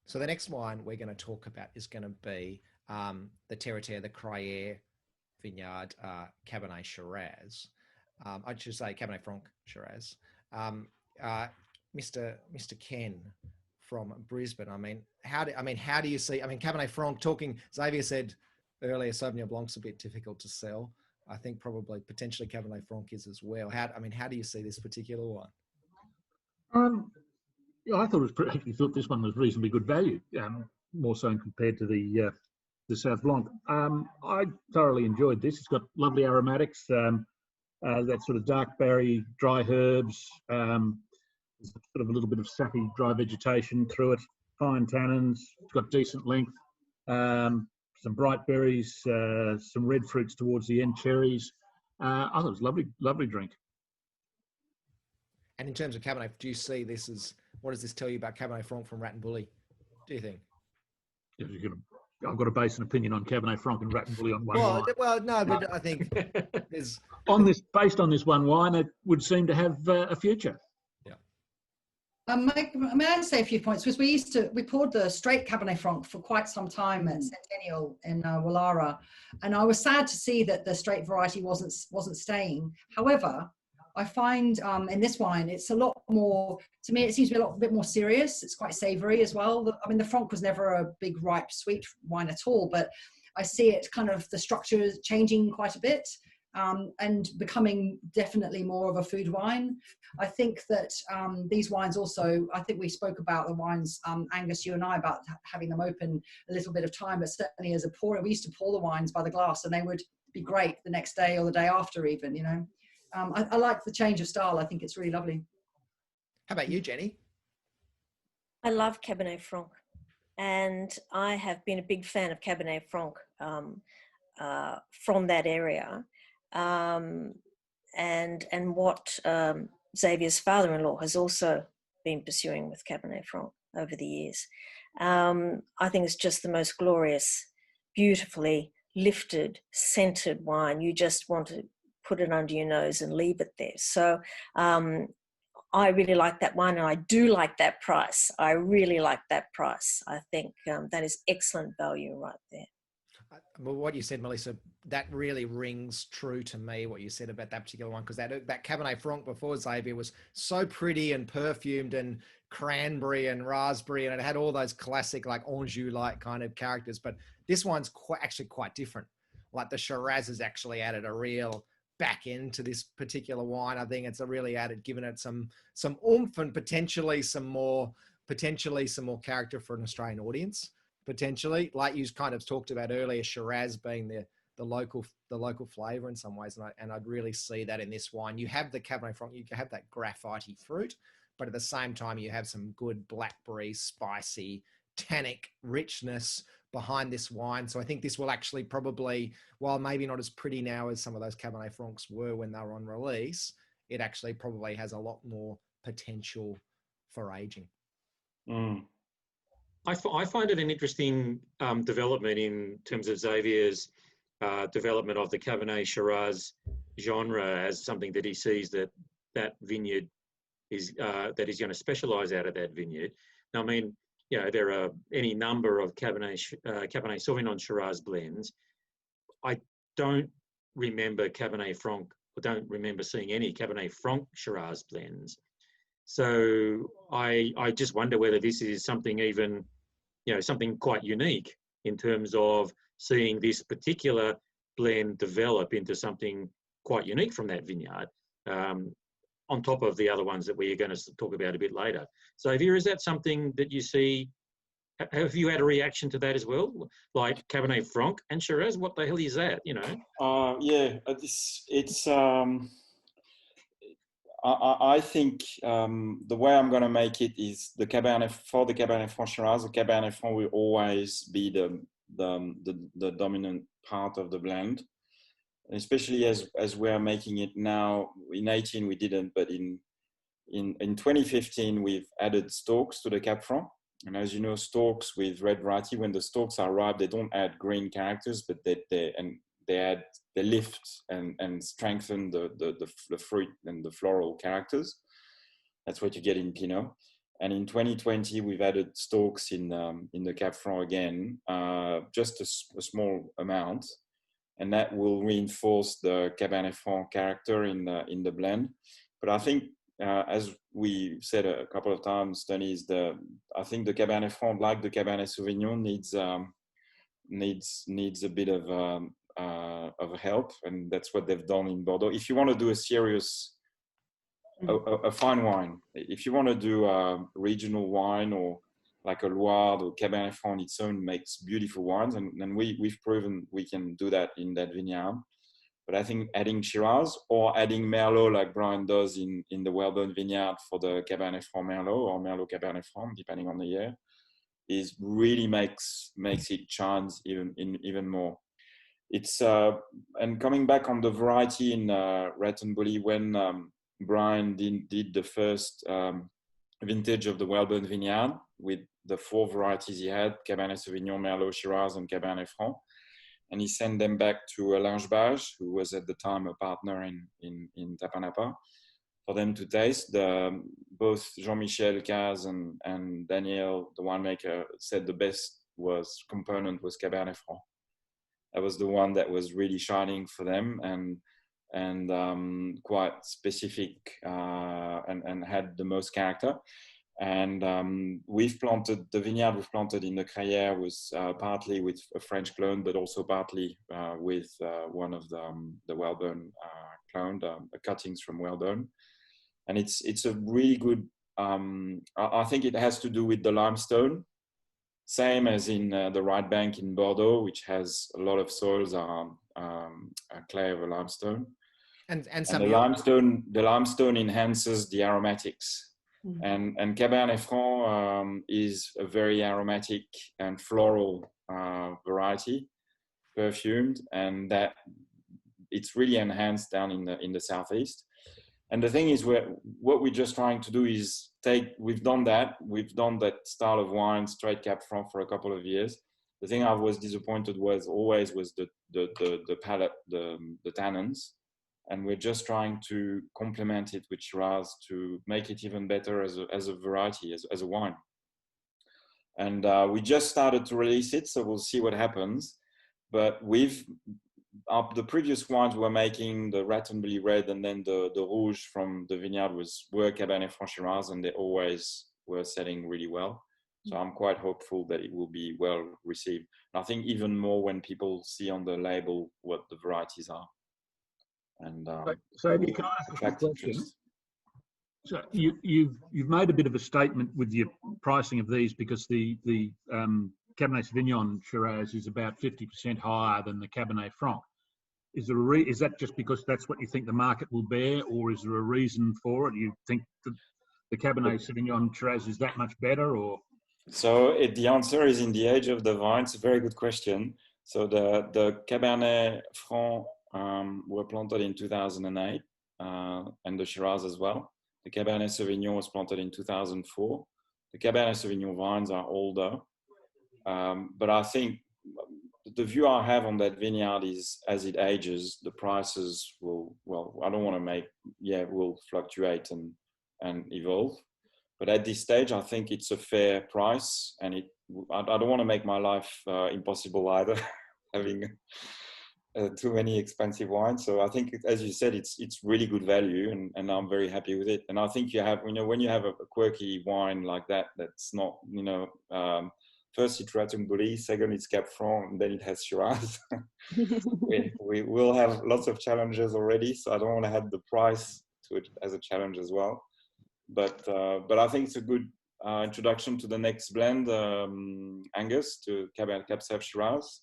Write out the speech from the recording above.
So the next wine we're going to talk about is going to be the Terre Cabernet Vineyard Cabernet Shiraz. I should say Cabernet Franc Shiraz. Mr. Ken from Brisbane. How do you see? Cabernet Franc. Xavier said earlier, Sauvignon Blanc's a bit difficult to sell. I think probably potentially Cabernet Franc is as well. How do you see this particular one? Yeah, I actually thought this one was reasonably good value, more so compared to the Sauv Blanc. I thoroughly enjoyed this. It's got lovely aromatics, that sort of dark berry, dry herbs. There's sort of a little bit of sappy, dry vegetation through it. Fine tannins. It's got decent length. Some bright berries, some red fruits towards the end, cherries. I thought it was lovely, lovely drink. And in terms of Cabernet, do you see this as, what does this tell you about Cabernet Franc from Rattenbury, do you think? I've got to base an opinion on Cabernet Franc and Rattenbury on one wine. Well, no, but I think there's... Based on this one wine, it would seem to have a future. May I say a few points? Because we poured the straight Cabernet Franc for quite some time at Centennial in Wallara, and I was sad to see that the straight variety wasn't staying. However, I find in this wine, it's a lot more, to me, it seems to be a bit more serious. It's quite savoury as well. The Franc was never a big, ripe, sweet wine at all, but I see it kind of, the structure is changing quite a bit and becoming definitely more of a food wine. I think that these wines also, I think we spoke about the wines, Angus, you and I, about having them open a little bit of time, but certainly as a pourer, we used to pour the wines by the glass and they would be great the next day or the day after even, you know. I like the change of style. I think it's really lovely. How about you, Jenny? I love Cabernet Franc, and I have been a big fan of Cabernet Franc from that area, and what Xavier's father-in-law has also been pursuing with Cabernet Franc over the years. I think it's just the most glorious, beautifully lifted, scented wine. You just want to put it under your nose and leave it there. So I really like that wine, and I do like that price. I really like that price. I think that is excellent value right there. Well, what you said, Melissa, that really rings true to me, what you said about that particular one, because that Cabernet Franc before Xavier was so pretty and perfumed and cranberry and raspberry, and it had all those classic like Anjou-like kind of characters. But this one's actually quite different. Like the Shiraz has actually added a real back into this particular wine. I think it's really given it some oomph and potentially some more character for an Australian audience. Potentially, like you kind of talked about earlier, Shiraz being the local flavour in some ways, and I'd really see that in this wine. You have the Cabernet Franc, you have that graphite-y fruit, but at the same time you have some good blackberry, spicy, tannic richness behind this wine. So I think this will actually probably, while maybe not as pretty now as some of those Cabernet Francs were when they were on release, it actually probably has a lot more potential for aging. I find it an interesting development in terms of Xavier's development of the Cabernet Shiraz genre as something that he sees that vineyard is that he's going to specialise out of that vineyard. Now, I mean, you know, there are any number of Cabernet Sauvignon Shiraz blends. I don't remember Cabernet Franc, or don't remember seeing any Cabernet Franc Shiraz blends. So I just wonder whether this is something even, you know, something quite unique in terms of seeing this particular blend develop into something quite unique from that vineyard, on top of the other ones that we are going to talk about a bit later. Xavier, is that something that you see? Have you had a reaction to that as well? Like Cabernet Franc and Shiraz, what the hell is that, you know? I think the way I'm going to make it is the Cabernet Franc Shiraz. The Cabernet Franc will always be the dominant part of the blend, especially as we're making it now. In 18 we didn't, but in 2015 we've added stalks to the Cab Franc. And as you know, stalks with red variety, when the stalks are ripe, they don't add green characters, but they lift and strengthen the fruit and the floral characters. That's what you get in Pinot. And in 2020, we've added stalks in the Cab Franc again, just a small amount, and that will reinforce the Cabernet Franc character in the blend. But I think, as we said a couple of times, Tony, I think the Cabernet Franc, like the Cabernet Sauvignon, needs a bit of help, and that's what they've done in Bordeaux. If you want to do a serious, a fine wine, if you want to do a regional wine, or like a Loire or Cabernet Franc on its own makes beautiful wines, and we've proven we can do that in that vineyard. But I think adding Shiraz or adding Merlot, like Brian does in the Weldon vineyard for the Cabernet Franc Merlot, or Merlot Cabernet Franc, depending on the year, is really makes it shines even more. It's and coming back on the variety in Ratonbully, when Brian did the first vintage of the Weldon vineyard with the 4 varieties he had: Cabernet Sauvignon, Merlot, Shiraz, and Cabernet Franc. And he sent them back to Alain Bage, who was at the time a partner in Tapanapa, for them to taste. Both Jean-Michel Caz and Daniel, the winemaker, said the best component was Cabernet Franc. That was the one that was really shining for them, and quite specific, and had the most character. And the vineyard we've planted in the Crayère was partly with a French clone, but also partly with one of the Weldon clone, cuttings from Weldon. And it's a really good, I think it has to do with the limestone, same as in the right bank in Bordeaux, which has a lot of soils are clay over limestone. And the limestone enhances the aromatics. And Cabernet Franc is a very aromatic and floral variety, perfumed, and that it's really enhanced down in the southeast. And the thing is, what we're just trying to do is we've done that style of wine, straight Cab Franc, for a couple of years. The thing I was disappointed was the palate, the tannins. And we're just trying to complement it with Shiraz to make it even better as a variety, as a wine. And we just started to release it, so we'll see what happens. But the previous wines we're making, the Ratonbully Red and then the Rouge from the vineyard were Cabernet Franc Shiraz, and they always were selling really well. So I'm quite hopeful that it will be well received. And I think even more when people see on the label what the varieties are. And so can I ask a question? So you've made a bit of a statement with your pricing of these, because the Cabernet Sauvignon Shiraz is about 50% higher than the Cabernet Franc. Is that just because that's what you think the market will bear, or is there a reason for it? You think the Cabernet Sauvignon Shiraz is that much better, or? So the answer is in the age of the vine. It's a very good question. So the Cabernet Franc were planted in 2008, and the Shiraz as well. The Cabernet Sauvignon was planted in 2004. The Cabernet Sauvignon vines are older, but I think the view I have on that vineyard is, as it ages, the prices will fluctuate and evolve. But at this stage, I think it's a fair price, and I don't want to make my life impossible either, having too many expensive wines. So I think, as you said, it's really good value, and I'm very happy with it. And I think you have, when you have a quirky wine like that, that's not, first it's Ratonbully, second it's Cab Franc, and then it has Shiraz. we will have lots of challenges already, so I don't want to add the price to it as a challenge as well. But I think it's a good introduction to the next blend, Angus, to Cab Sav Shiraz.